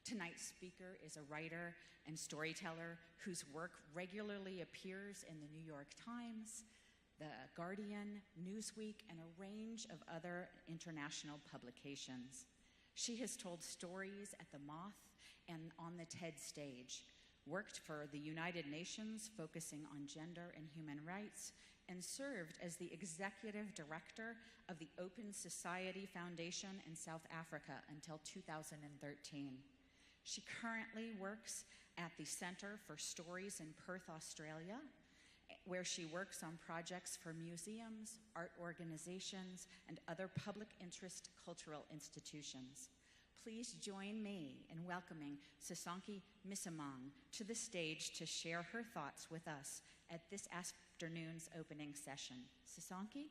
Tonight's speaker is a writer and storyteller whose work regularly appears in the New York Times, The Guardian, Newsweek, and a range of other international publications. She has told stories at the Moth and on the TED stage, worked for the United Nations focusing on gender and human rights, and served as the executive director of the Open Society Foundation in South Africa until 2013. She currently works at the Centre for Stories in Perth, Australia, where she works on projects for museums, art organizations, and other public interest cultural institutions. Please join me in welcoming Sisonke Misamang to the stage to share her thoughts with us at this afternoon's opening session. Sisonke?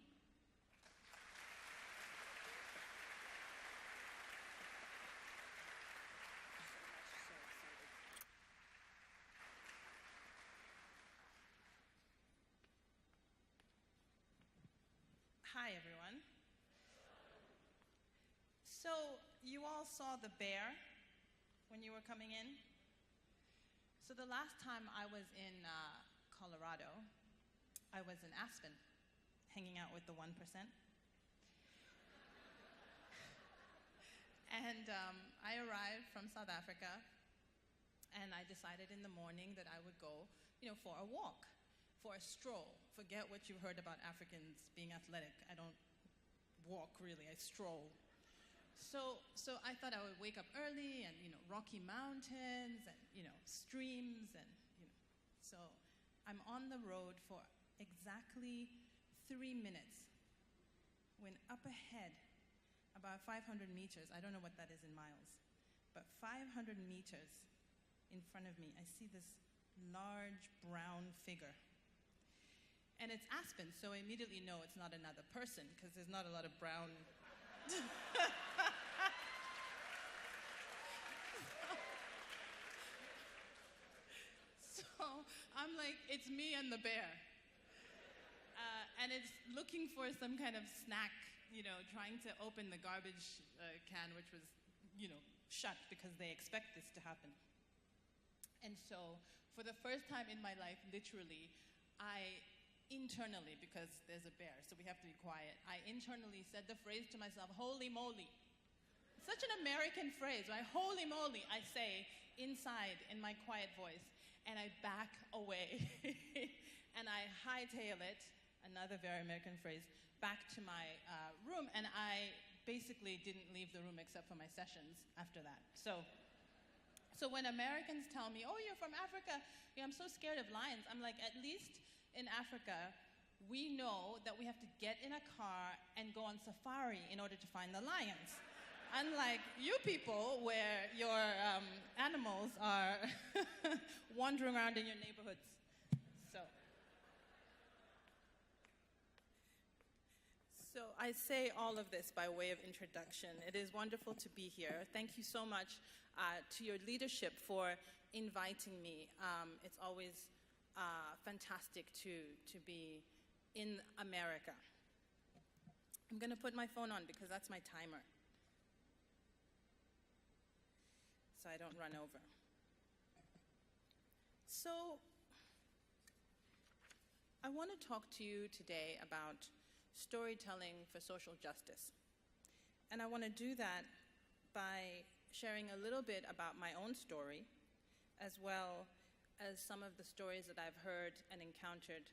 Hi, everyone. So, you all saw the bear when you were coming in? So the last time I was in Colorado, I was in Aspen, hanging out with the 1%. And I arrived from South Africa, and I decided in the morning that I would go, for a walk, for a stroll. Forget what you heard about Africans being athletic. I don't walk, really. I stroll. So I thought I would wake up early and, Rocky Mountains and, streams and, So I'm on the road for exactly 3 minutes when up ahead, about 500 meters, I don't know what that is in miles, but 500 meters in front of me, I see this large brown figure. And it's Aspen, so I immediately know it's not another person because there's not a lot of brown. So I'm like, it's me and the bear. And it's looking for some kind of snack, trying to open the garbage can, which was, shut because they expect this to happen. And so for the first time in my life, literally, internally, because there's a bear, so we have to be quiet, I internally said the phrase to myself, holy moly. Such an American phrase, right? Holy moly, I say inside in my quiet voice, and I back away. And I hightail it, another very American phrase, back to my room, and I basically didn't leave the room except for my sessions after that. So when Americans tell me, oh, you're from Africa, I'm so scared of lions, I'm like, at least in Africa, we know that we have to get in a car and go on safari in order to find the lions. Unlike you people, where your animals are wandering around in your neighborhoods. So I say all of this by way of introduction. It is wonderful to be here. Thank you so much to your leadership for inviting me. It's always fantastic to be in America. I'm going to put my phone on because that's my timer, so I don't run over. So I want to talk to you today about storytelling for social justice. And I want to do that by sharing a little bit about my own story, as well as some of the stories that I've heard and encountered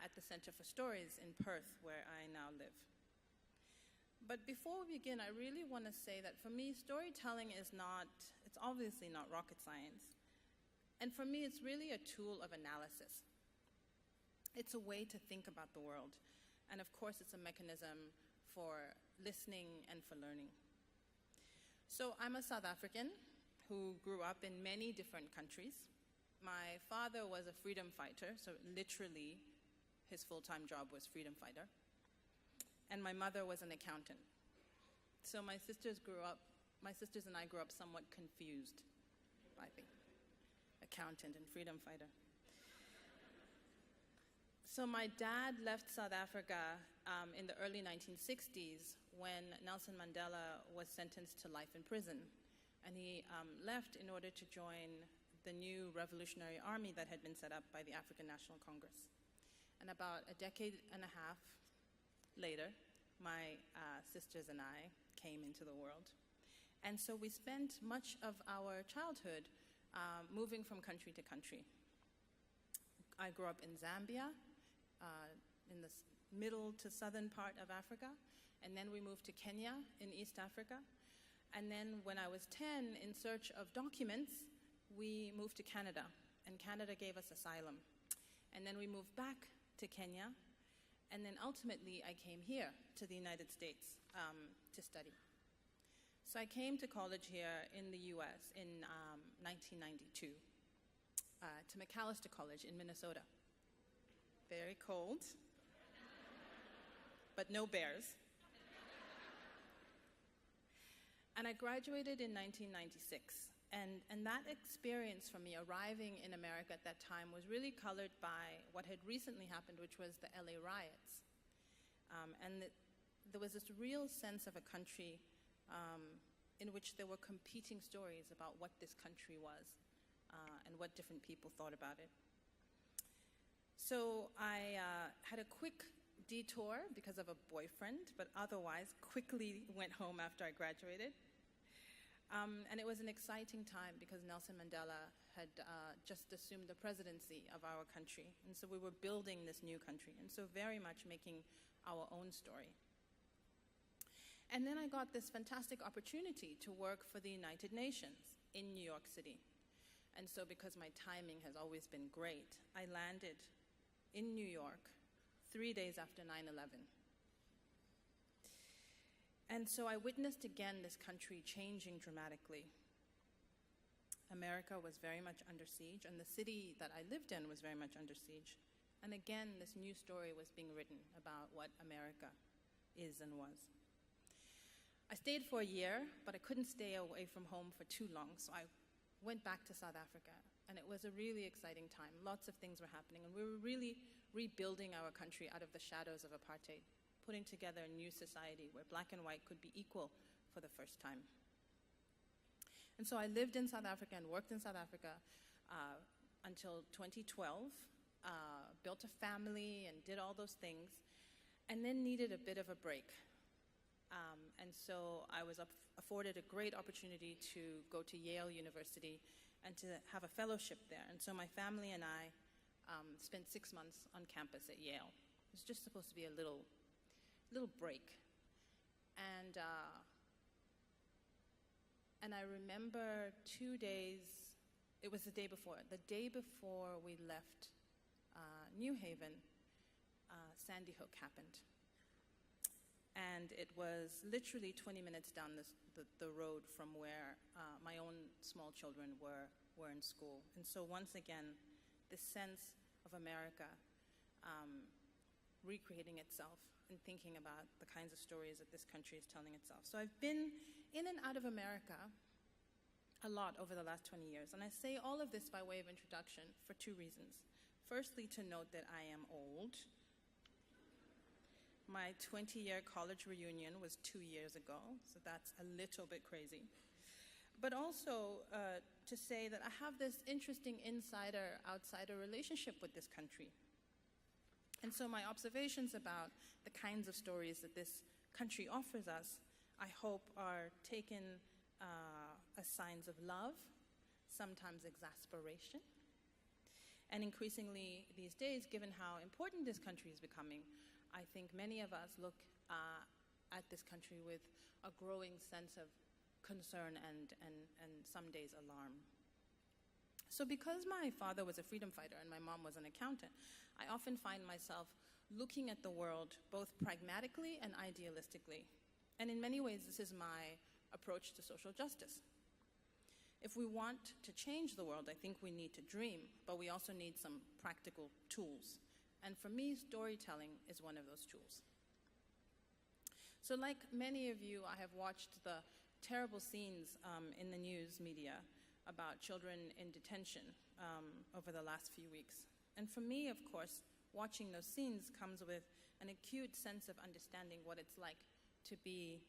at the Center for Stories in Perth, where I now live. But before we begin, I really want to say that for me, storytelling it's obviously not rocket science. And for me, it's really a tool of analysis. It's a way to think about the world. And of course, it's a mechanism for listening and for learning. So I'm a South African who grew up in many different countries. My father was a freedom fighter, so literally his full-time job was freedom fighter. And my mother was an accountant. So my sisters and I grew up somewhat confused by the accountant and freedom fighter. So my dad left South Africa in the early 1960s when Nelson Mandela was sentenced to life in prison. and he left in order to join the new revolutionary army that had been set up by the African National Congress. And about a decade and a half later, my sisters and I came into the world. And so we spent much of our childhood moving from country to country. I grew up in Zambia, in the middle to southern part of Africa, and then we moved to Kenya in East Africa. And then when I was 10, in search of documents, we moved to Canada, and Canada gave us asylum. And then we moved back to Kenya, and then ultimately I came here to the United States to study. So I came to college here in the US in 1992, to Macalester College in Minnesota. Very cold, but no bears. And I graduated in 1996. And that experience for me arriving in America at that time was really colored by what had recently happened, which was the LA riots. There was this real sense of a country in which there were competing stories about what this country was and what different people thought about it. So I had a quick detour because of a boyfriend, but otherwise quickly went home after I graduated. And it was an exciting time because Nelson Mandela had just assumed the presidency of our country. And so we were building this new country, and so very much making our own story. And then I got this fantastic opportunity to work for the United Nations in New York City. And so because my timing has always been great, I landed in New York 3 days after 9/11. And so I witnessed again this country changing dramatically. America was very much under siege, and the city that I lived in was very much under siege. And again, this new story was being written about what America is and was. I stayed for a year, but I couldn't stay away from home for too long, so I went back to South Africa, and it was a really exciting time. Lots of things were happening, and we were really rebuilding our country out of the shadows of apartheid, putting together a new society where black and white could be equal for the first time. And so I lived in South Africa and worked in South Africa until 2012, built a family and did all those things, and then needed a bit of a break. And so I was afforded a great opportunity to go to Yale University and to have a fellowship there. And so my family and I spent 6 months on campus at Yale. It was just supposed to be a little break. And I remember 2 days, it was the day before we left New Haven, Sandy Hook happened. And it was literally 20 minutes down the road from where my own small children were in school. And so once again, this sense of America recreating itself and thinking about the kinds of stories that this country is telling itself. So I've been in and out of America a lot over the last 20 years. And I say all of this by way of introduction for two reasons. Firstly, to note that I am old. My 20-year college reunion was 2 years ago, so that's a little bit crazy. But also to say that I have this interesting insider-outsider relationship with this country. And so my observations about the kinds of stories that this country offers us, I hope are taken as signs of love, sometimes exasperation. And increasingly these days, given how important this country is becoming, I think many of us look at this country with a growing sense of concern and some days alarm. So because my father was a freedom fighter and my mom was an accountant, I often find myself looking at the world both pragmatically and idealistically. And in many ways, this is my approach to social justice. If we want to change the world, I think we need to dream, but we also need some practical tools. And for me, storytelling is one of those tools. So like many of you, I have watched the terrible scenes in the news media about children in detention over the last few weeks. And for me, of course, watching those scenes comes with an acute sense of understanding what it's like to be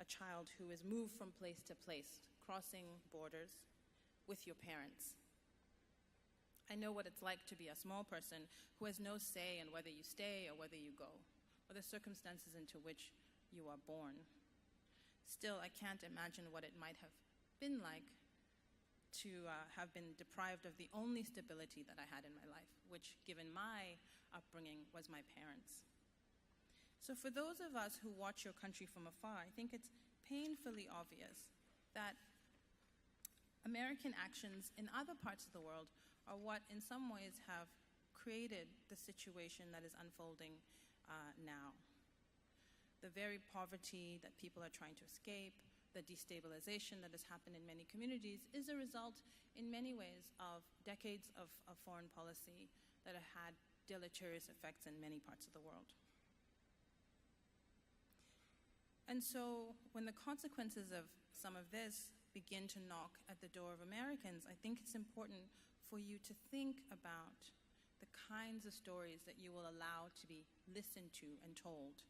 a child who is moved from place to place, crossing borders with your parents. I know what it's like to be a small person who has no say in whether you stay or whether you go, or the circumstances into which you are born. Still, I can't imagine what it might have been like to have been deprived of the only stability that I had in my life, which, given my upbringing, was my parents. So for those of us who watch your country from afar, I think it's painfully obvious that American actions in other parts of the world are what in some ways have created the situation that is unfolding now. The very poverty that people are trying to escape, the destabilization that has happened in many communities is a result in many ways of decades of foreign policy that have had deleterious effects in many parts of the world. And so when the consequences of some of this begin to knock at the door of Americans, I think it's important for you to think about the kinds of stories that you will allow to be listened to and told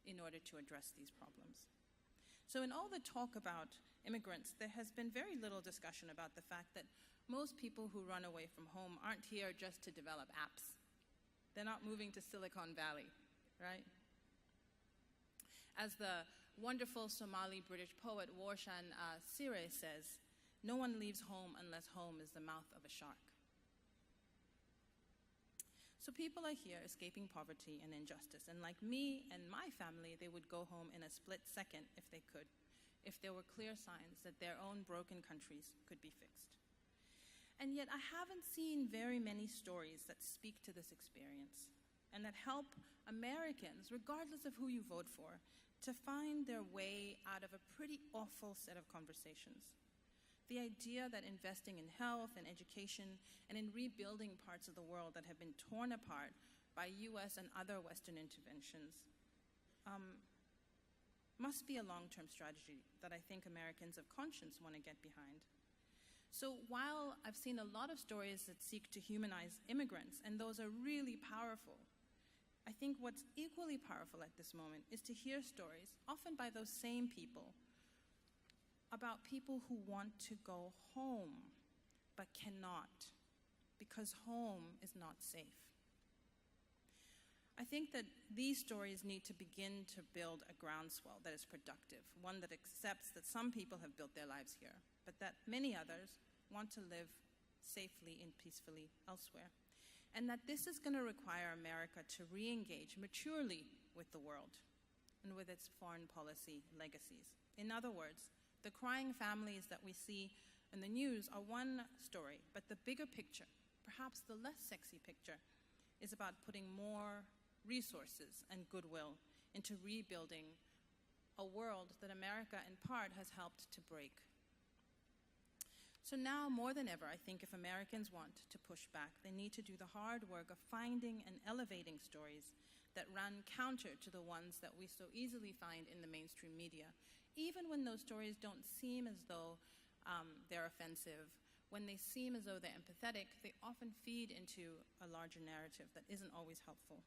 in order to address these problems. So in all the talk about immigrants, there has been very little discussion about the fact that most people who run away from home aren't here just to develop apps. They're not moving to Silicon Valley, right? As the wonderful Somali-British poet Warshan Sire says, "No one leaves home unless home is the mouth of a shark." So people are here escaping poverty and injustice, and like me and my family, they would go home in a split second if they could, if there were clear signs that their own broken countries could be fixed. And yet I haven't seen very many stories that speak to this experience and that help Americans, regardless of who you vote for, to find their way out of a pretty awful set of conversations. The idea that investing in health and education and in rebuilding parts of the world that have been torn apart by US and other Western interventions must be a long-term strategy that I think Americans of conscience want to get behind. So while I've seen a lot of stories that seek to humanize immigrants, and those are really powerful, I think what's equally powerful at this moment is to hear stories, often by those same people, about people who want to go home but cannot because home is not safe. I think that these stories need to begin to build a groundswell that is productive, one that accepts that some people have built their lives here, but that many others want to live safely and peacefully elsewhere, and that this is going to require America to re-engage maturely with the world and with its foreign policy legacies. In other words, the crying families that we see in the news are one story, but the bigger picture, perhaps the less sexy picture, is about putting more resources and goodwill into rebuilding a world that America, in part, has helped to break. So now, more than ever, I think if Americans want to push back, they need to do the hard work of finding and elevating stories that run counter to the ones that we so easily find in the mainstream media, even when those stories don't seem as though they're offensive. When they seem as though they're empathetic, they often feed into a larger narrative that isn't always helpful.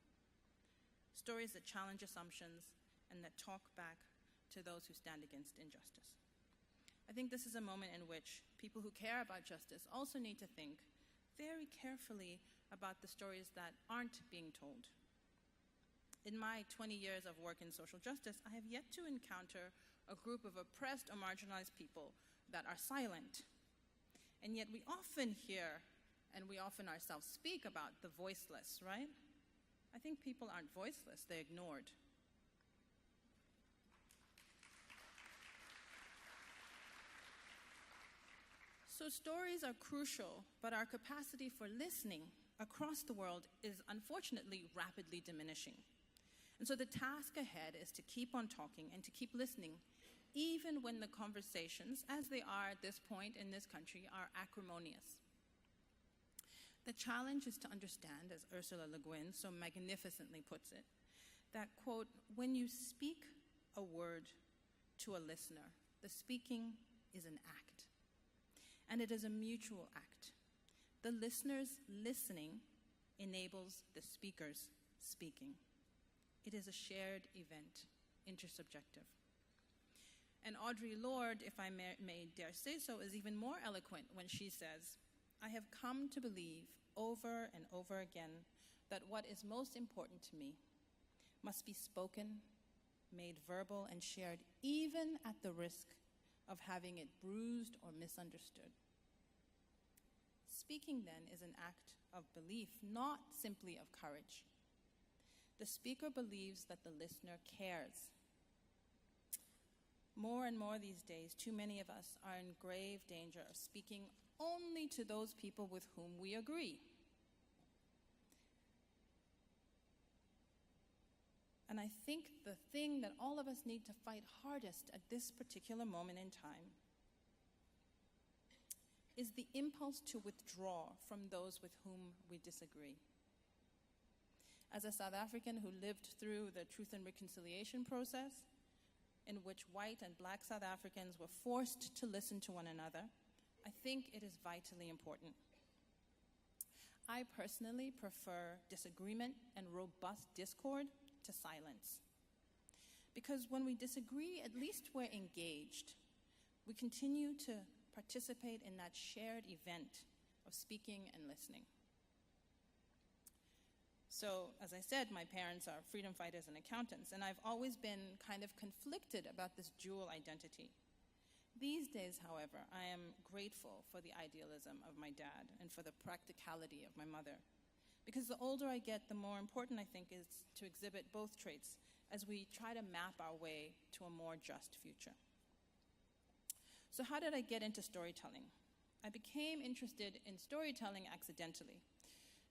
Stories that challenge assumptions and that talk back to those who stand against injustice. I think this is a moment in which people who care about justice also need to think very carefully about the stories that aren't being told. In my 20 years of work in social justice, I have yet to encounter a group of oppressed or marginalized people that are silent. And yet we often hear, and we often ourselves speak about the voiceless, right? I think people aren't voiceless, they're ignored. So stories are crucial, but our capacity for listening across the world is unfortunately rapidly diminishing. And so the task ahead is to keep on talking and to keep listening, even when the conversations, as they are at this point in this country, are acrimonious. The challenge is to understand, as Ursula Le Guin so magnificently puts it, that, quote, when you speak a word to a listener, the speaking is an act. And it is a mutual act. The listener's listening enables the speaker's speaking. It is a shared event, intersubjective. And Audre Lorde, if I may dare say so, is even more eloquent when she says, "I have come to believe over and over again that what is most important to me must be spoken, made verbal, and shared, even at the risk of having it bruised or misunderstood." Speaking, then, is an act of belief, not simply of courage. The speaker believes that the listener cares. More and more these days, too many of us are in grave danger of speaking only to those people with whom we agree. And I think the thing that all of us need to fight hardest at this particular moment in time is the impulse to withdraw from those with whom we disagree. As a South African who lived through the Truth and Reconciliation process, in which white and black South Africans were forced to listen to one another, I think it is vitally important. I personally prefer disagreement and robust discord to silence. Because when we disagree, at least we're engaged. We continue to participate in that shared event of speaking and listening. So, as I said, my parents are freedom fighters and accountants, and I've always been kind of conflicted about this dual identity. These days, however, I am grateful for the idealism of my dad and for the practicality of my mother. Because the older I get, the more important I think is to exhibit both traits as we try to map our way to a more just future. So how did I get into storytelling? I became interested in storytelling accidentally.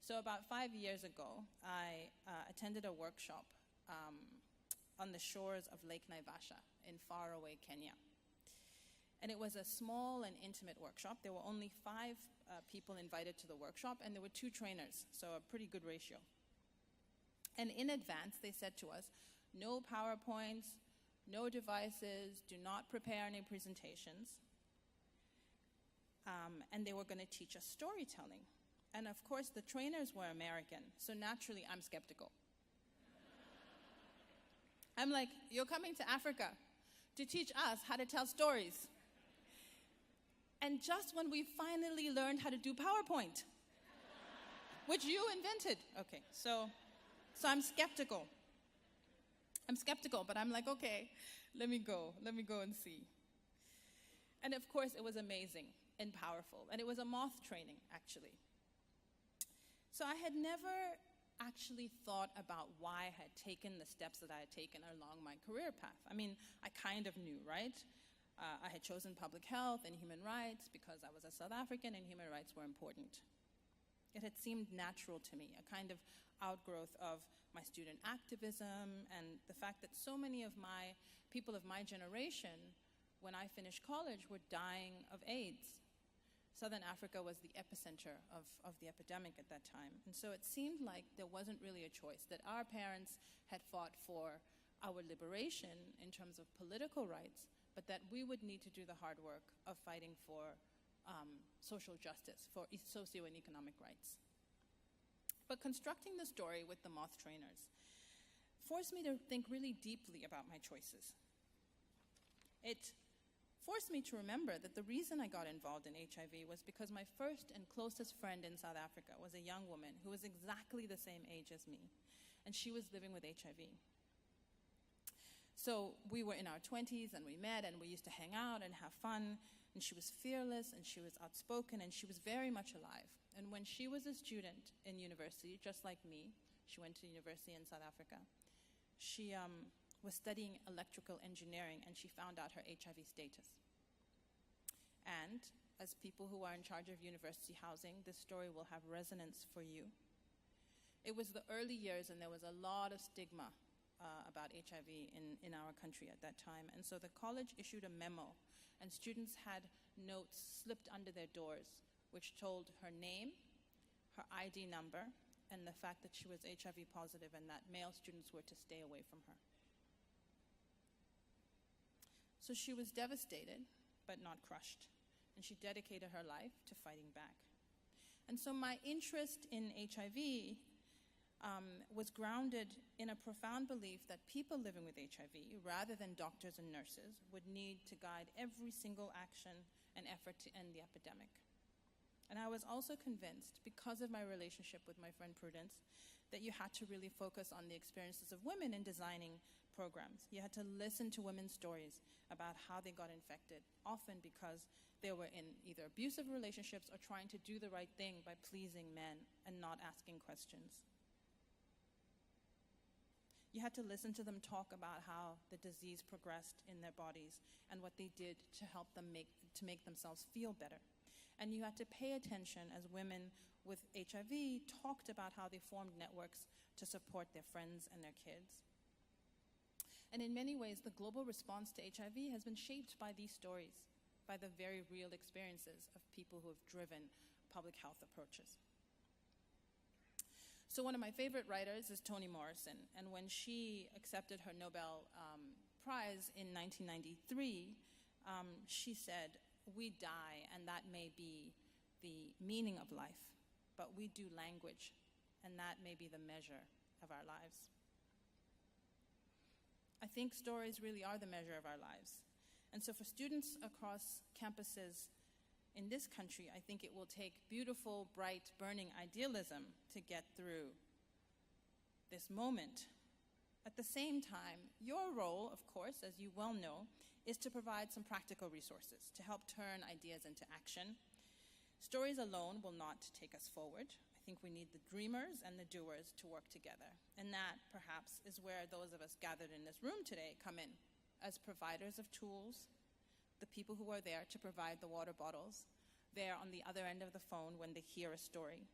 So about 5 years ago, I attended a workshop on the shores of Lake Naivasha in faraway Kenya. And it was a small and intimate workshop. There were only 5 people invited to the workshop, and there were 2 trainers, so a pretty good ratio. And in advance, they said to us, no PowerPoints, no devices, do not prepare any presentations. And they were going to teach us storytelling. And of course, the trainers were American, so naturally, I'm skeptical. I'm like, you're coming to Africa to teach us how to tell stories. And just when we finally learned how to do PowerPoint, which you invented. Okay, so I'm skeptical. I'm skeptical, but I'm like, okay, let me go and see. And of course, it was amazing and powerful. And it was a moth training, actually. So I had never actually thought about why I had taken the steps that I had taken along my career path. I mean, I kind of knew, right? I had chosen public health and human rights because I was a South African and human rights were important. It had seemed natural to me, a kind of outgrowth of my student activism and the fact that so many of my people of my generation, when I finished college, were dying of AIDS. Southern Africa was the epicenter of the epidemic at that time. And so it seemed like there wasn't really a choice, that our parents had fought for our liberation in terms of political rights, but that we would need to do the hard work of fighting for social justice, for socio and economic rights. But constructing the story with the moth trainers forced me to think really deeply about my choices. It forced me to remember that the reason I got involved in HIV was because my first and closest friend in South Africa was a young woman who was exactly the same age as me, and she was living with HIV. So we were in our 20s, and we met, and we used to hang out and have fun, and she was fearless, and she was outspoken, and she was very much alive. And when she was a student in university, just like me, she went to university in South Africa, she was studying electrical engineering, and she found out her HIV status. And as people who are in charge of university housing, this story will have resonance for you. It was the early years, and there was a lot of stigma about HIV in our country at that time. And so the college issued a memo, and students had notes slipped under their doors, which told her name, her ID number, and the fact that she was HIV positive and that male students were to stay away from her. So she was devastated, but not crushed. And she dedicated her life to fighting back. And so my interest in HIV was grounded in a profound belief that people living with HIV, rather than doctors and nurses, would need to guide every single action and effort to end the epidemic. And I was also convinced, because of my relationship with my friend Prudence, that you had to really focus on the experiences of women in designing programs. You had to listen to women's stories about how they got infected, often because they were in either abusive relationships or trying to do the right thing by pleasing men and not asking questions. You had to listen to them talk about how the disease progressed in their bodies and what they did to help them to make themselves feel better. And you had to pay attention as women with HIV talked about how they formed networks to support their friends and their kids. And in many ways, the global response to HIV has been shaped by these stories, by the very real experiences of people who have driven public health approaches. So one of my favorite writers is Toni Morrison, and when she accepted her Nobel Prize in 1993, she said, "We die, and that may be the meaning of life, but we do language, and that may be the measure of our lives." I think stories really are the measure of our lives. And so for students across campuses in this country, I think it will take beautiful, bright, burning idealism to get through this moment. At the same time, your role, of course, as you well know, is to provide some practical resources to help turn ideas into action. Stories alone will not take us forward. I think we need the dreamers and the doers to work together. And that, perhaps, is where those of us gathered in this room today come in, as providers of tools, the people who are there to provide the water bottles, there on the other end of the phone when they hear a story,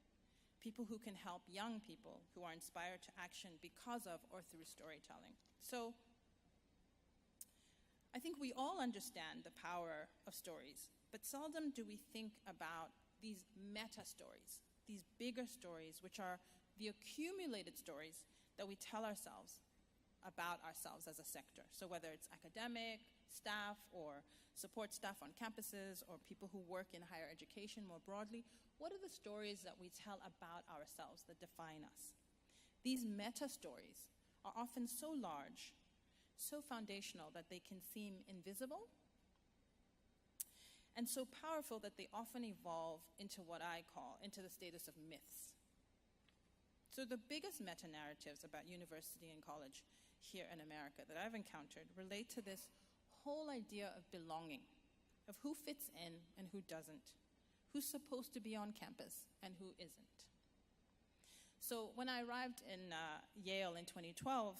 people who can help young people who are inspired to action because of or through storytelling. So I think we all understand the power of stories, but seldom do we think about these meta stories, these bigger stories, which are the accumulated stories that we tell ourselves about ourselves as a sector. So whether it's academic, staff, or support staff on campuses, or people who work in higher education more broadly, what are the stories that we tell about ourselves that define us? These meta stories are often so large, so foundational that they can seem invisible, and so powerful that they often evolve into what I call, into the status of myths. So the biggest meta-narratives about university and college here in America that I've encountered relate to this whole idea of belonging, of who fits in and who doesn't, who's supposed to be on campus and who isn't. So when I arrived in Yale in 2012,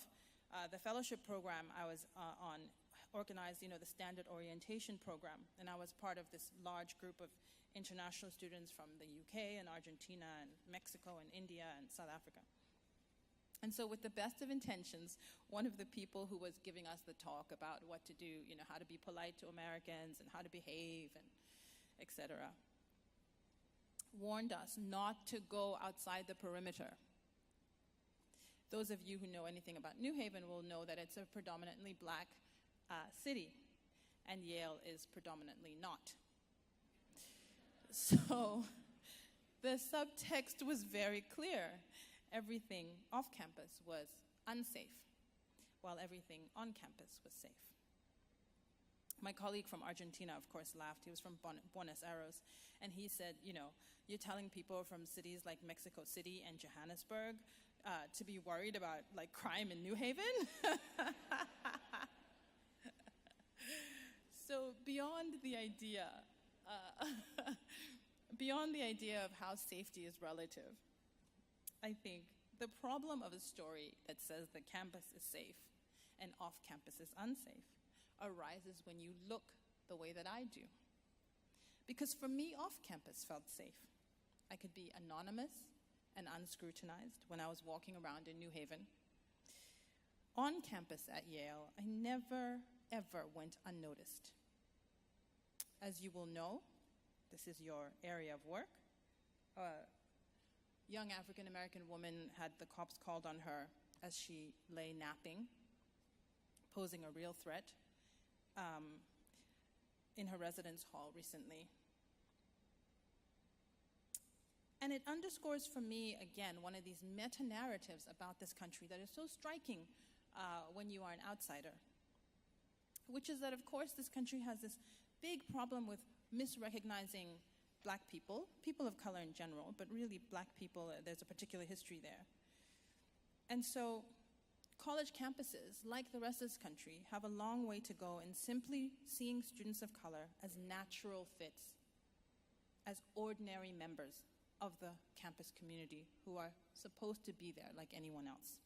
the fellowship program I was on organized, the standard orientation program, and I was part of this large group of international students from the UK and Argentina and Mexico and India and South Africa. And so with the best of intentions, one of the people who was giving us the talk about what to do, how to be polite to Americans and how to behave and et cetera, warned us not to go outside the perimeter. Those of you who know anything about New Haven will know that it's a predominantly black city, and Yale is predominantly not. So the subtext was very clear. Everything off campus was unsafe, while everything on campus was safe. My colleague from Argentina, of course, laughed. He was from Buenos Aires, and he said, you're telling people from cities like Mexico City and Johannesburg to be worried about crime in New Haven? So beyond the idea of how safety is relative, I think the problem of a story that says the campus is safe and off-campus is unsafe arises when you look the way that I do. Because for me, off-campus felt safe. I could be anonymous and unscrutinized when I was walking around in New Haven. On campus at Yale, I never, ever went unnoticed. As you will know, this is your area of work. A young African-American woman had the cops called on her as she lay napping, posing a real threat in her residence hall recently. And it underscores for me, again, one of these meta-narratives about this country that is so striking when you are an outsider, which is that, of course, this country has this big problem with misrecognizing black people, people of color in general, but really black people, there's a particular history there. And so college campuses, like the rest of this country, have a long way to go in simply seeing students of color as natural fits, as ordinary members of the campus community who are supposed to be there like anyone else.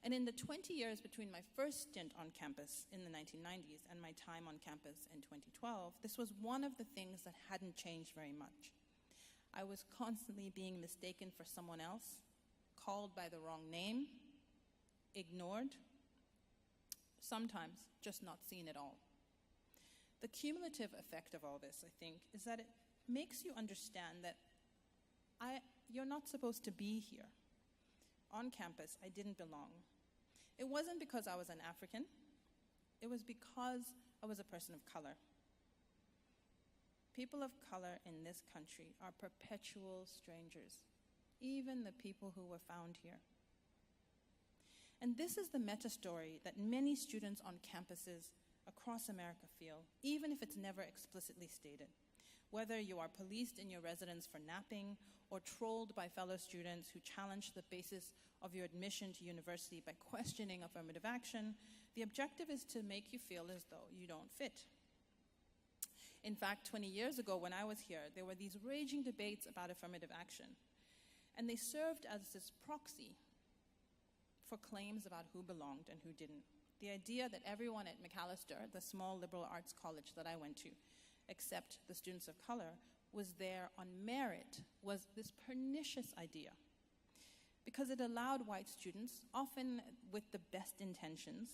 And in the 20 years between my first stint on campus in the 1990s and my time on campus in 2012, this was one of the things that hadn't changed very much. I was constantly being mistaken for someone else, called by the wrong name, ignored, sometimes just not seen at all. The cumulative effect of all this, I think, is that it makes you understand that you're not supposed to be here. On campus, I didn't belong. It wasn't because I was an African. It was because I was a person of color. People of color in this country are perpetual strangers, even the people who were found here. And this is the meta-story that many students on campuses across America feel, even if it's never explicitly stated. Whether you are policed in your residence for napping or trolled by fellow students who challenge the basis of your admission to university by questioning affirmative action, the objective is to make you feel as though you don't fit. In fact, 20 years ago when I was here, there were these raging debates about affirmative action, and they served as this proxy for claims about who belonged and who didn't. The idea that everyone at Macalester, the small liberal arts college that I went to, except the students of color, was there on merit was this pernicious idea, because it allowed white students, often with the best intentions,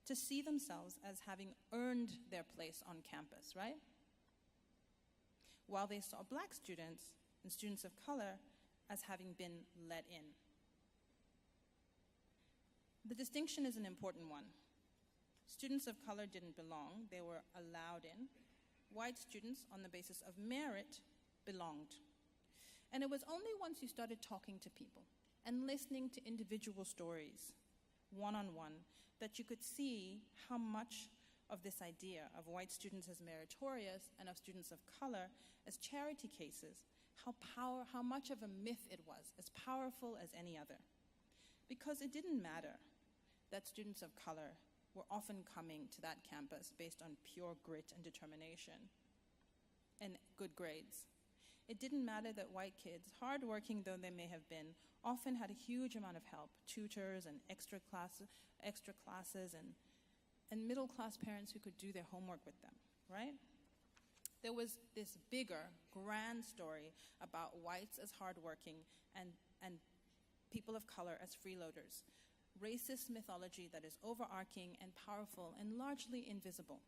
to see themselves as having earned their place on campus, right? While they saw black students and students of color as having been let in. The distinction is an important one. Students of color didn't belong, they were allowed in. White students, on the basis of merit, belonged. And it was only once you started talking to people and listening to individual stories, one-on-one, that you could see how much of this idea of white students as meritorious and of students of color as charity cases, how much of a myth it was, as powerful as any other. Because it didn't matter that students of color were often coming to that campus based on pure grit and determination and good grades. It didn't matter that white kids, hardworking though they may have been, often had a huge amount of help, tutors and extra classes and middle-class parents who could do their homework with them, right? There was this bigger, grand story about whites as hardworking and people of color as freeloaders. Racist mythology that is overarching and powerful and largely invisible.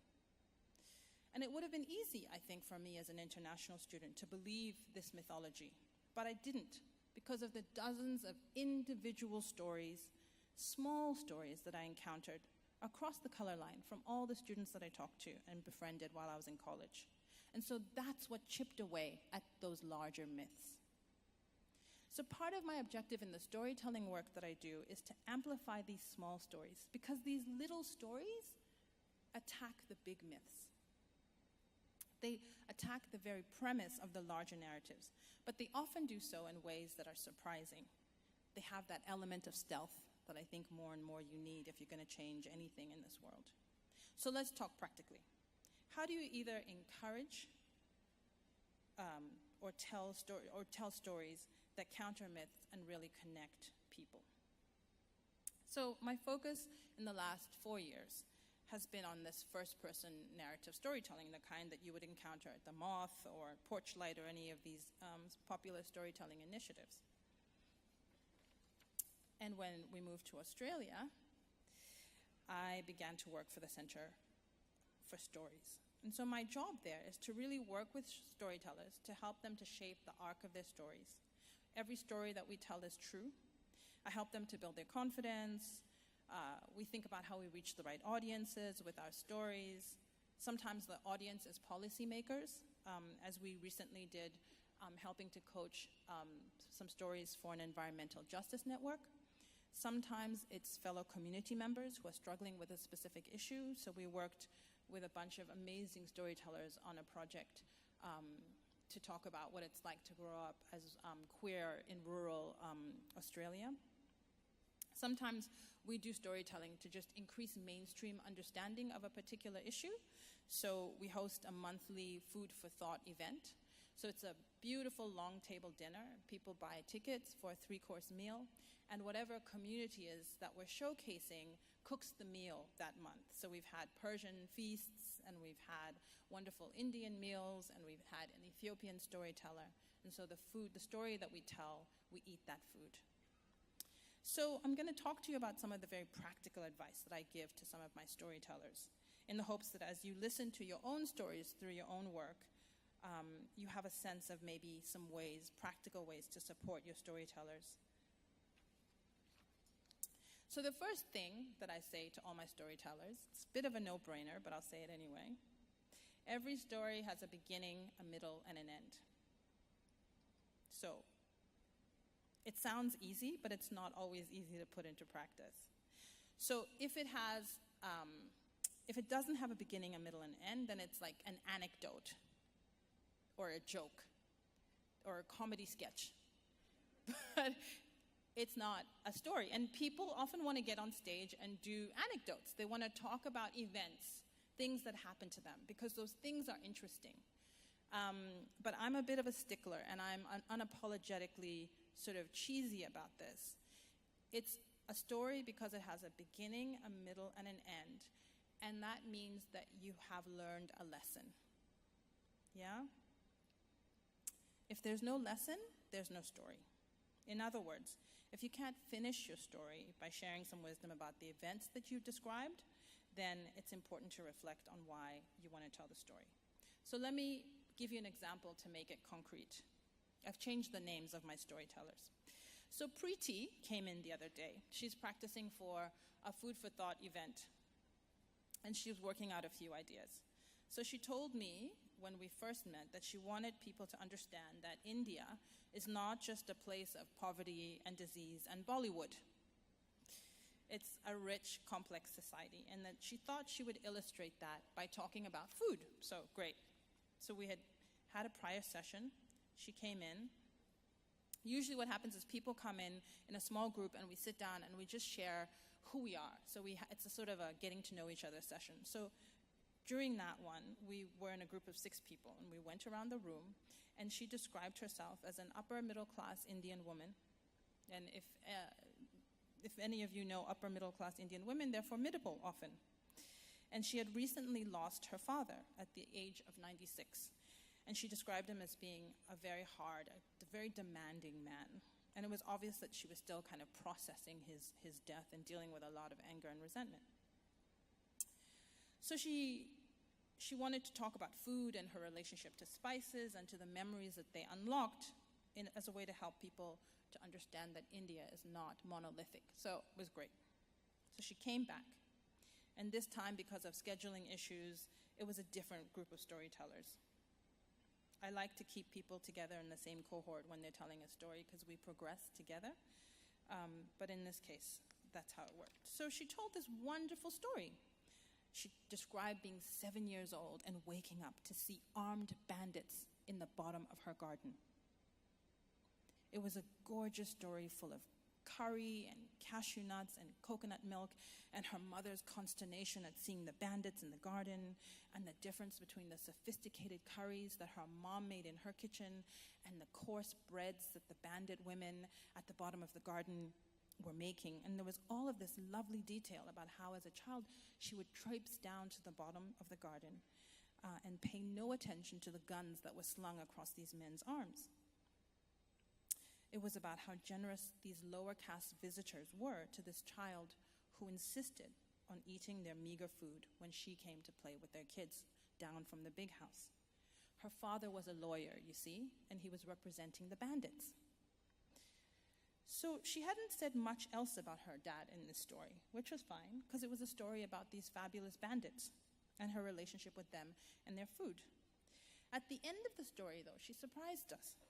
And it would have been easy, I think, for me as an international student to believe this mythology, but I didn't, because of the dozens of individual stories, small stories that I encountered across the color line from all the students that I talked to and befriended while I was in college. And so that's what chipped away at those larger myths. So part of my objective in the storytelling work that I do is to amplify these small stories, because these little stories attack the big myths. They attack the very premise of the larger narratives, but they often do so in ways that are surprising. They have that element of stealth that I think more and more you need if you're going to change anything in this world. So let's talk practically. How do you either encourage or tell stories that counter myths and really connect people? So my focus in the last 4 years has been on this first-person narrative storytelling, the kind that you would encounter at the Moth or Porchlight or any of these popular storytelling initiatives. And when we moved to Australia, I began to work for the Center for Stories. And so my job there is to really work with storytellers to help them to shape the arc of their stories. Every story that we tell is true. I help them to build their confidence. We think about how we reach the right audiences with our stories. Sometimes the audience is policymakers, as we recently did helping to coach some stories for an environmental justice network. Sometimes it's fellow community members who are struggling with a specific issue. So we worked with a bunch of amazing storytellers on a project to talk about what it's like to grow up as queer in rural Australia. Sometimes we do storytelling to just increase mainstream understanding of a particular issue. So we host a monthly food for thought event. So it's a beautiful long table dinner. People buy tickets for a 3-course meal, and whatever community is that we're showcasing cooks the meal that month. So we've had Persian feasts, and we've had wonderful Indian meals, and we've had an Ethiopian storyteller. And so the story that we tell, we eat that food. So I'm going to talk to you about some of the very practical advice that I give to some of my storytellers, in the hopes that as you listen to your own stories through your own work, you have a sense of maybe some ways, practical ways to support your storytellers. So the first thing that I say to all my storytellers, it's a bit of a no-brainer, but I'll say it anyway. Every story has a beginning, a middle, and an end. So it sounds easy, but it's not always easy to put into practice. So if it doesn't have a beginning, a middle, and end, then it's like an anecdote, or a joke, or a comedy sketch. But it's not a story. And people often want to get on stage and do anecdotes. They want to talk about events, things that happen to them, because those things are interesting. But I'm a bit of a stickler, and I'm unapologetically sort of cheesy about this. It's a story because it has a beginning, a middle, and an end. And that means that you have learned a lesson. Yeah? If there's no lesson, there's no story. In other words, if you can't finish your story by sharing some wisdom about the events that you described, then it's important to reflect on why you want to tell the story. So let me give you an example to make it concrete. I've changed the names of my storytellers. So Preeti came in the other day. She's practicing for a food for thought event, and she was working out a few ideas. So she told me when we first met that she wanted people to understand that India is not just a place of poverty and disease and Bollywood. It's a rich, complex society, and that she thought she would illustrate that by talking about food. So great. So we had a prior session. She came in. Usually what happens is people come in a small group, and we sit down and we just share who we are. So it's a sort of a getting to know each other session. So during that one, we were in a group of 6 people, and we went around the room, and she described herself as an upper middle class Indian woman. And if any of you know upper middle class Indian women, they're formidable often. And she had recently lost her father at the age of 96. And she described him as being a very hard, a very demanding man. And it was obvious that she was still kind of processing his death and dealing with a lot of anger and resentment. So she wanted to talk about food and her relationship to spices and to the memories that they unlocked as a way to help people to understand that India is not monolithic. So it was great. So she came back. And this time, because of scheduling issues, it was a different group of storytellers. I like to keep people together in the same cohort when they're telling a story because we progress together. But in this case, that's how it worked. So she told this wonderful story. She described being 7 years old and waking up to see armed bandits in the bottom of her garden. It was a gorgeous story full of curry and cashew nuts and coconut milk, and her mother's consternation at seeing the bandits in the garden, and the difference between the sophisticated curries that her mom made in her kitchen and the coarse breads that the bandit women at the bottom of the garden were making. And there was all of this lovely detail about how, as a child, she would traipse down to the bottom of the garden and pay no attention to the guns that were slung across these men's arms. It was about how generous these lower caste visitors were to this child who insisted on eating their meager food when she came to play with their kids down from the big house. Her father was a lawyer, you see, and he was representing the bandits. So she hadn't said much else about her dad in this story, which was fine, because it was a story about these fabulous bandits and her relationship with them and their food. At the end of the story, though, she surprised us.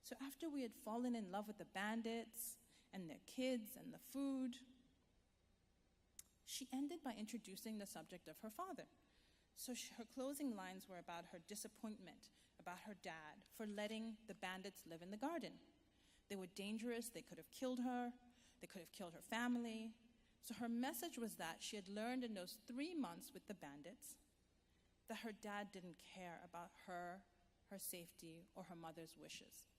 So after we had fallen in love with the bandits and their kids and the food, she ended by introducing the subject of her father. So her closing lines were about her disappointment, about her dad, for letting the bandits live in the garden. They were dangerous, they could have killed her, they could have killed her family. So her message was that she had learned in those 3 months with the bandits that her dad didn't care about her safety, or her mother's wishes.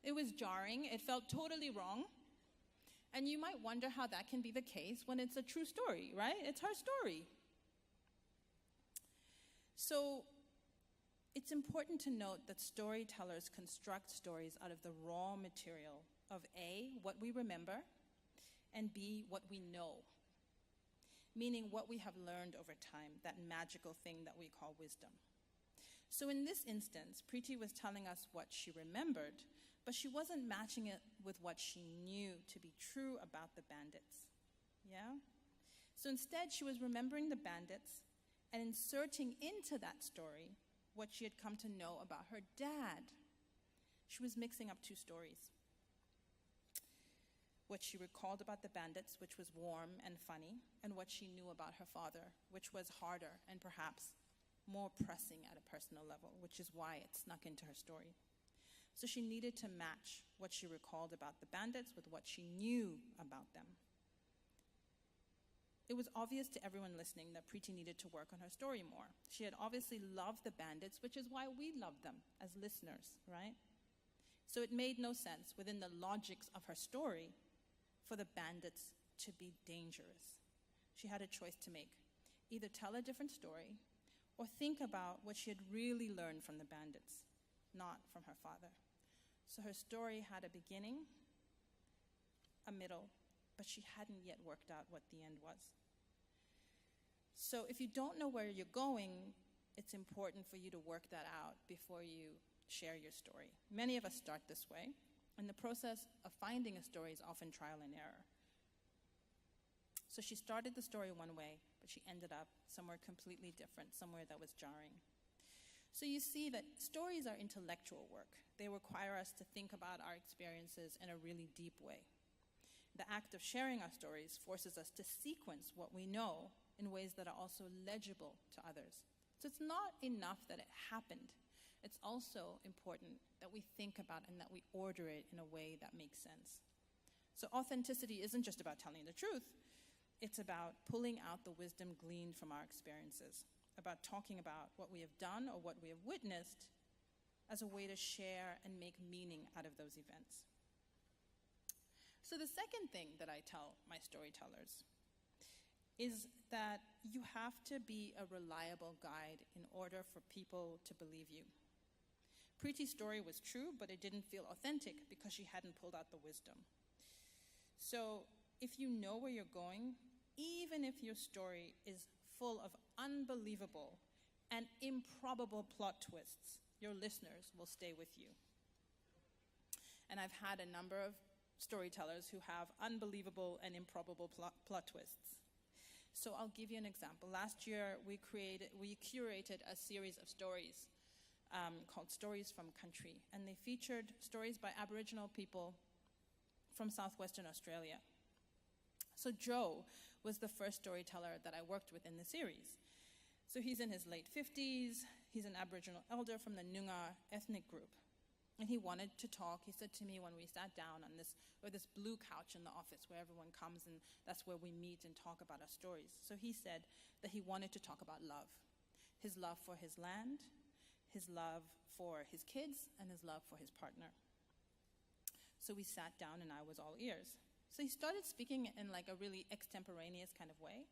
It was jarring, it felt totally wrong. And you might wonder how that can be the case when it's a true story, right? It's her story. So it's important to note that storytellers construct stories out of the raw material of A, what we remember, and B, what we know, meaning what we have learned over time, that magical thing that we call wisdom. So in this instance, Preeti was telling us what she remembered, but she wasn't matching it with what she knew to be true about the bandits. Yeah? So instead, she was remembering the bandits and inserting into that story what she had come to know about her dad. She was mixing up two stories. What she recalled about the bandits, which was warm and funny, and what she knew about her father, which was harder and perhaps more pressing at a personal level, which is why it snuck into her story. So she needed to match what she recalled about the bandits with what she knew about them. It was obvious to everyone listening that Preeti needed to work on her story more. She had obviously loved the bandits, which is why we loved them as listeners, right? So it made no sense within the logics of her story for the bandits to be dangerous. She had a choice to make: either tell a different story or think about what she had really learned from the bandits, not from her father. So her story had a beginning, a middle, but she hadn't yet worked out what the end was. So if you don't know where you're going, it's important for you to work that out before you share your story. Many of us start this way, and the process of finding a story is often trial and error. So she started the story one way, but she ended up somewhere completely different, somewhere that was jarring. So you see that stories are intellectual work. They require us to think about our experiences in a really deep way. The act of sharing our stories forces us to sequence what we know in ways that are also legible to others. So it's not enough that it happened. It's also important that we think about and that we order it in a way that makes sense. So authenticity isn't just about telling the truth. It's about pulling out the wisdom gleaned from our experiences, about talking about what we have done or what we have witnessed as a way to share and make meaning out of those events. So the second thing that I tell my storytellers is that you have to be a reliable guide in order for people to believe you. Preeti's story was true, but it didn't feel authentic because she hadn't pulled out the wisdom. So if you know where you're going, even if your story is full of unbelievable and improbable plot twists, your listeners will stay with you. And I've had a number of storytellers who have unbelievable and improbable plot twists. So I'll give you an example. Last year, we curated a series of stories called Stories from Country, and they featured stories by Aboriginal people from southwestern Australia. So Joe was the first storyteller that I worked with in the series. So he's in his late 50s, he's an Aboriginal elder from the Noongar ethnic group. And he wanted to talk. He said to me when we sat down on this blue couch in the office where everyone comes and that's where we meet and talk about our stories. So he said that he wanted to talk about love. His love for his land, his love for his kids, and his love for his partner. So we sat down and I was all ears. So he started speaking in like a really extemporaneous kind of way.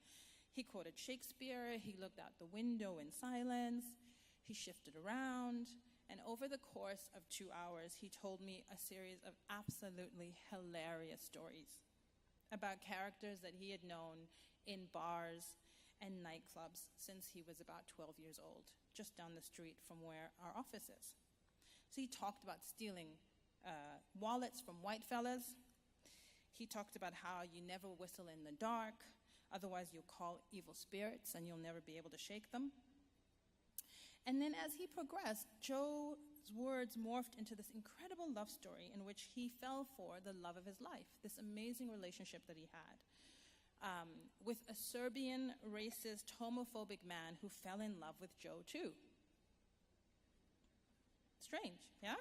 He quoted Shakespeare, he looked out the window in silence, he shifted around, and over the course of 2 hours, he told me a series of absolutely hilarious stories about characters that he had known in bars and nightclubs since he was about 12 years old, just down the street from where our office is. So he talked about stealing wallets from white fellas. He talked about how you never whistle in the dark, otherwise you'll call evil spirits and you'll never be able to shake them. And then as he progressed, Joe's words morphed into this incredible love story in which he fell for the love of his life, this amazing relationship that he had with a Serbian, racist, homophobic man who fell in love with Joe too. Strange, yeah?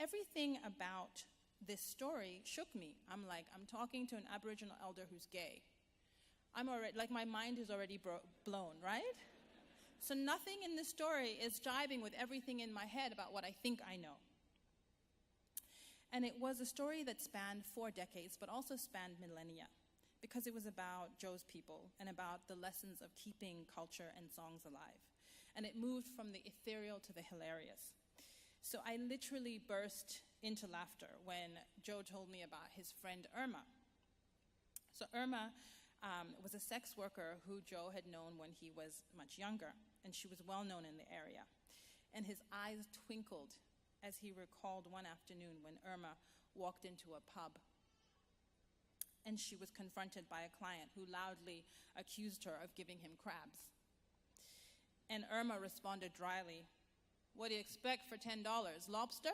Everything about this story shook me. I'm talking to an Aboriginal elder who's gay. I'm already, my mind is already blown, right? So nothing in this story is jiving with everything in my head about what I think I know. And it was a story that spanned 4 decades, but also spanned millennia, because it was about Joe's people and about the lessons of keeping culture and songs alive. And it moved from the ethereal to the hilarious. So I literally burst into laughter when Joe told me about his friend Irma. So Irma was a sex worker who Joe had known when he was much younger, and she was well known in the area. And his eyes twinkled as he recalled one afternoon when Irma walked into a pub, and she was confronted by a client who loudly accused her of giving him crabs. And Irma responded dryly, "What do you expect for $10? Lobster?"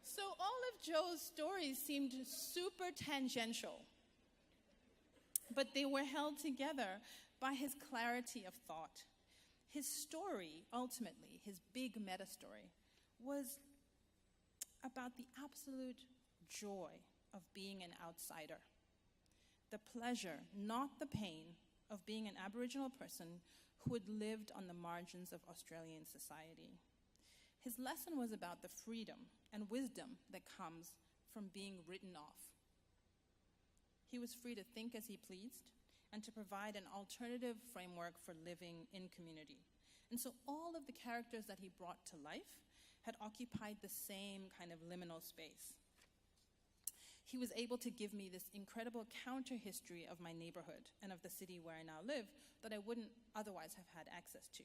So all of Joe's stories seemed super tangential, but they were held together by his clarity of thought. His story, ultimately, his big meta story, was about the absolute joy of being an outsider. The pleasure, not the pain, of being an Aboriginal person who had lived on the margins of Australian society. His lesson was about the freedom and wisdom that comes from being written off. He was free to think as he pleased and to provide an alternative framework for living in community. And so all of the characters that he brought to life had occupied the same kind of liminal space. He was able to give me this incredible counter-history of my neighborhood and of the city where I now live that I wouldn't otherwise have had access to.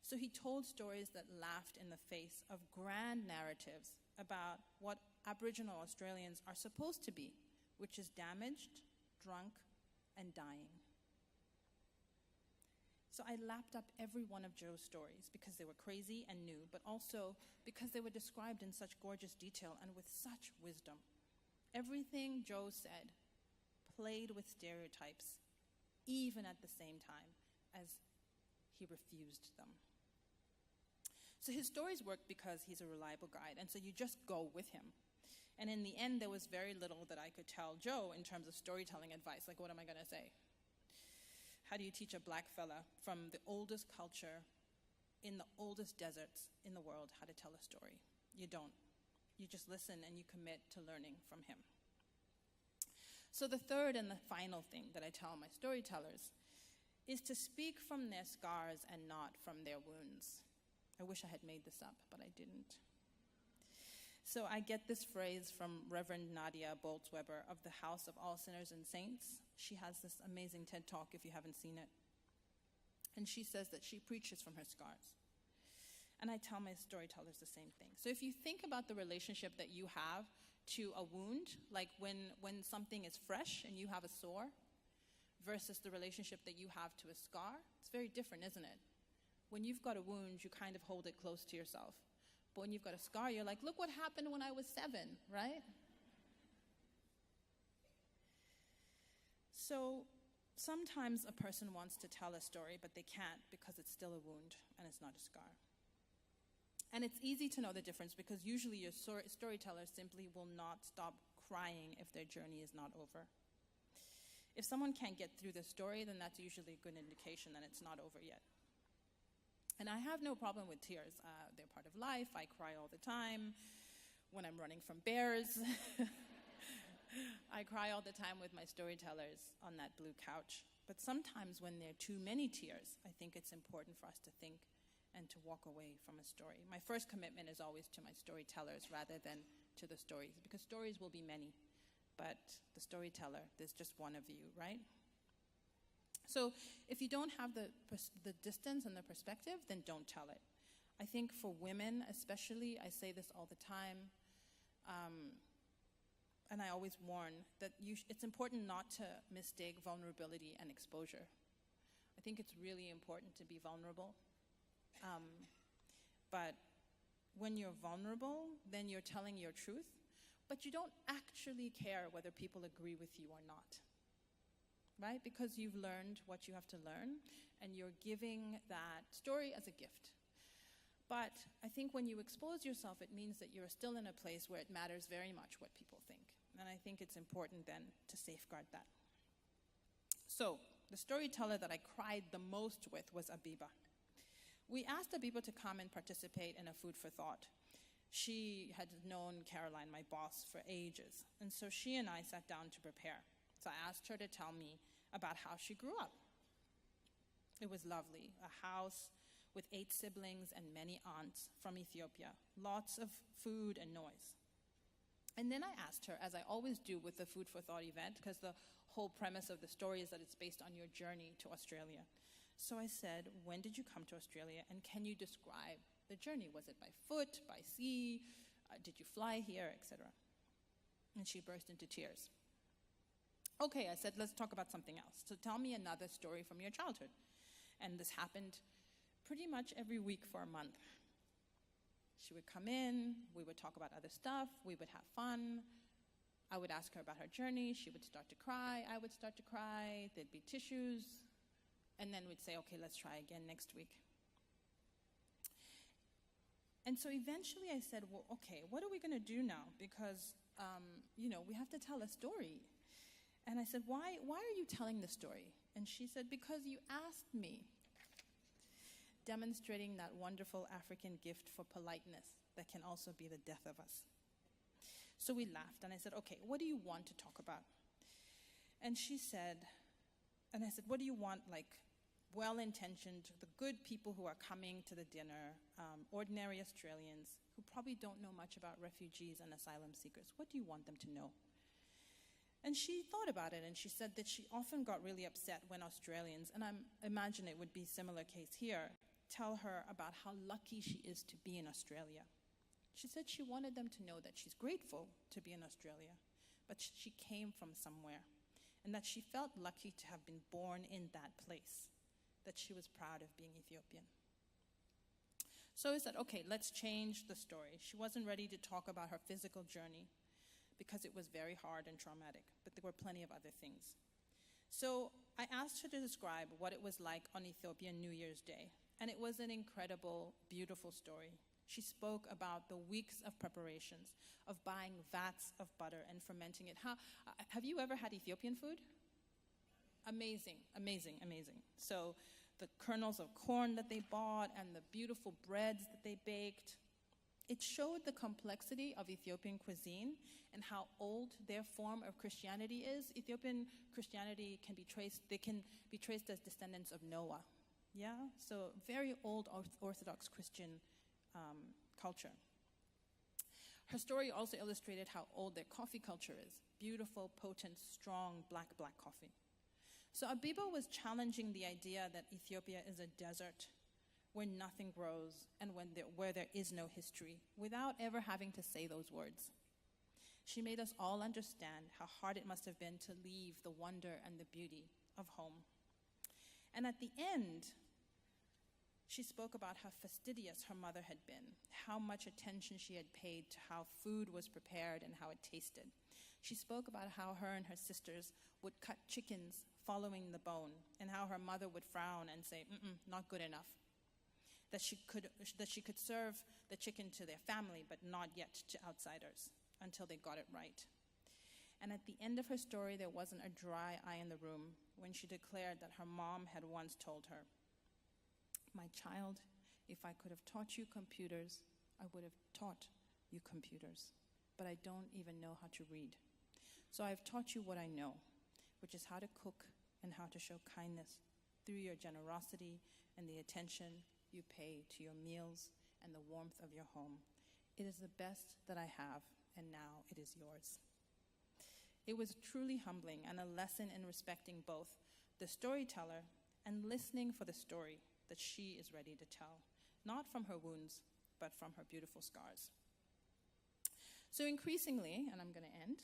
So he told stories that laughed in the face of grand narratives about what Aboriginal Australians are supposed to be, which is damaged, drunk, and dying. So I lapped up every one of Joe's stories because they were crazy and new, but also because they were described in such gorgeous detail and with such wisdom. Everything Joe said played with stereotypes, even at the same time as he refused them. So his stories work because he's a reliable guide, and so you just go with him. And in the end, there was very little that I could tell Joe in terms of storytelling advice. Like, what am I going to say? How do you teach a black fella from the oldest culture in the oldest deserts in the world how to tell a story? You don't. You just listen and you commit to learning from him. So the third and the final thing that I tell my storytellers is to speak from their scars and not from their wounds. I wish I had made this up, but I didn't. So I get this phrase from Reverend Nadia Boltz-Weber of the House of All Sinners and Saints. She has this amazing TED Talk if you haven't seen it. And she says that she preaches from her scars. And I tell my storytellers the same thing. So if you think about the relationship that you have to a wound, like when something is fresh and you have a sore, versus the relationship that you have to a scar, it's very different, isn't it? When you've got a wound, you kind of hold it close to yourself. But when you've got a scar, you're like, look what happened when I was 7, right? So sometimes a person wants to tell a story, but they can't because it's still a wound and it's not a scar. And it's easy to know the difference because usually your storyteller simply will not stop crying if their journey is not over. If someone can't get through the story, then that's usually a good indication that it's not over yet. And I have no problem with tears. They're part of life. I cry all the time when I'm running from bears. I cry all the time with my storytellers on that blue couch. But sometimes when there are too many tears, I think it's important for us to think and to walk away from a story. My first commitment is always to my storytellers rather than to the stories, because stories will be many, but the storyteller, there's just one of you, right? So if you don't have the distance and the perspective, then don't tell it. I think for women especially, I say this all the time, and I always warn that it's important not to mistake vulnerability and exposure. I think it's really important to be vulnerable. But when you're vulnerable, then you're telling your truth, but you don't actually care whether people agree with you or not, right? Because you've learned what you have to learn, and you're giving that story as a gift. But I think when you expose yourself, it means that you're still in a place where it matters very much what people think. And I think it's important then to safeguard that. So, the storyteller that I cried the most with was Abiba. We asked Abiba to come and participate in a food for thought. She had known Caroline, my boss, for ages, and so she and I sat down to prepare. So I asked her to tell me about how she grew up. It was lovely, a house with 8 siblings and many aunts from Ethiopia, lots of food and noise. And then I asked her, as I always do with the Food for Thought event, because the whole premise of the story is that it's based on your journey to Australia. So I said, when did you come to Australia, and can you describe the journey? Was it by foot, by sea? Did you fly here, etc.? And she burst into tears. Okay, I said, let's talk about something else. So tell me another story from your childhood. And this happened pretty much every week for a month. She would come in, we would talk about other stuff, we would have fun. I would ask her about her journey, she would start to cry, I would start to cry, there'd be tissues, and then we'd say, okay, let's try again next week. And so eventually I said, well, okay, what are we going to do now? Because, we have to tell a story. And I said, why are you telling the story? And she said, because you asked me, demonstrating that wonderful African gift for politeness that can also be the death of us. So we laughed, and I said, okay, what do you want to talk about? And she said, and I said, what do you want, like, well-intentioned, the good people who are coming to the dinner, ordinary Australians who probably don't know much about refugees and asylum seekers, what do you want them to know? And she thought about it, and she said that she often got really upset when Australians, and I imagine it would be a similar case here, tell her about how lucky she is to be in Australia. She said she wanted them to know that she's grateful to be in Australia, but she came from somewhere, and that she felt lucky to have been born in that place, that she was proud of being Ethiopian. So I said, okay, let's change the story. She wasn't ready to talk about her physical journey because it was very hard and traumatic, but there were plenty of other things. So I asked her to describe what it was like on Ethiopian New Year's Day, and it was an incredible, beautiful story. She spoke about the weeks of preparations, of buying vats of butter and fermenting it. Have you ever had Ethiopian food? Amazing, amazing, amazing. So the kernels of corn that they bought and the beautiful breads that they baked, it showed the complexity of Ethiopian cuisine and how old their form of Christianity is. Ethiopian Christianity can be traced as descendants of Noah. Yeah, so very old Orthodox Christian culture. Her story also illustrated how old their coffee culture is. Beautiful, potent, strong, black coffee. So Abiba was challenging the idea that Ethiopia is a desert where nothing grows and where there is no history, without ever having to say those words. She made us all understand how hard it must have been to leave the wonder and the beauty of home. And at the end, she spoke about how fastidious her mother had been, how much attention she had paid to how food was prepared and how it tasted. She spoke about how her and her sisters would cut chickens following the bone, and how her mother would frown and say, not good enough. That she could serve the chicken to their family, but not yet to outsiders, until they got it right. And at the end of her story, there wasn't a dry eye in the room when she declared that her mom had once told her, "My child, if I could have taught you computers, I would have taught you computers, but I don't even know how to read. So I've taught you what I know, which is how to cook and how to show kindness through your generosity and the attention you pay to your meals and the warmth of your home. It is the best that I have, and now it is yours." It was truly humbling and a lesson in respecting both the storyteller and listening for the story that she is ready to tell, not from her wounds, but from her beautiful scars. So increasingly, and I'm going to end,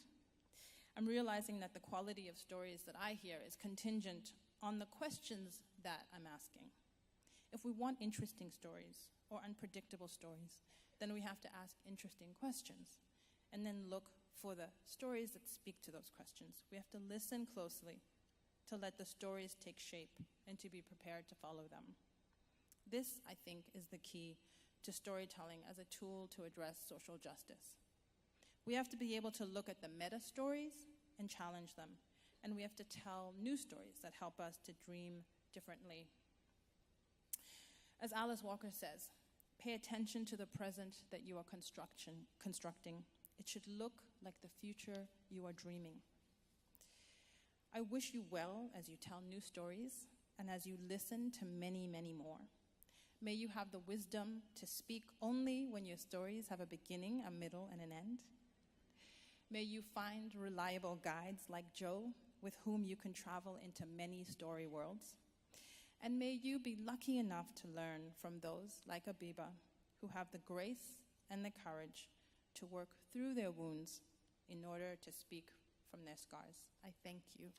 I'm realizing that the quality of stories that I hear is contingent on the questions that I'm asking. If we want interesting stories or unpredictable stories, then we have to ask interesting questions and then look for the stories that speak to those questions. We have to listen closely to let the stories take shape and to be prepared to follow them. This, I think, is the key to storytelling as a tool to address social justice. We have to be able to look at the meta stories and challenge them, and we have to tell new stories that help us to dream differently. As Alice Walker says, pay attention to the present that you are constructing. It should look like the future you are dreaming. I wish you well as you tell new stories and as you listen to many, many more. May you have the wisdom to speak only when your stories have a beginning, a middle, and an end. May you find reliable guides like Joe, with whom you can travel into many story worlds. And may you be lucky enough to learn from those like Abiba, who have the grace and the courage to work through their wounds in order to speak from their scars. I thank you.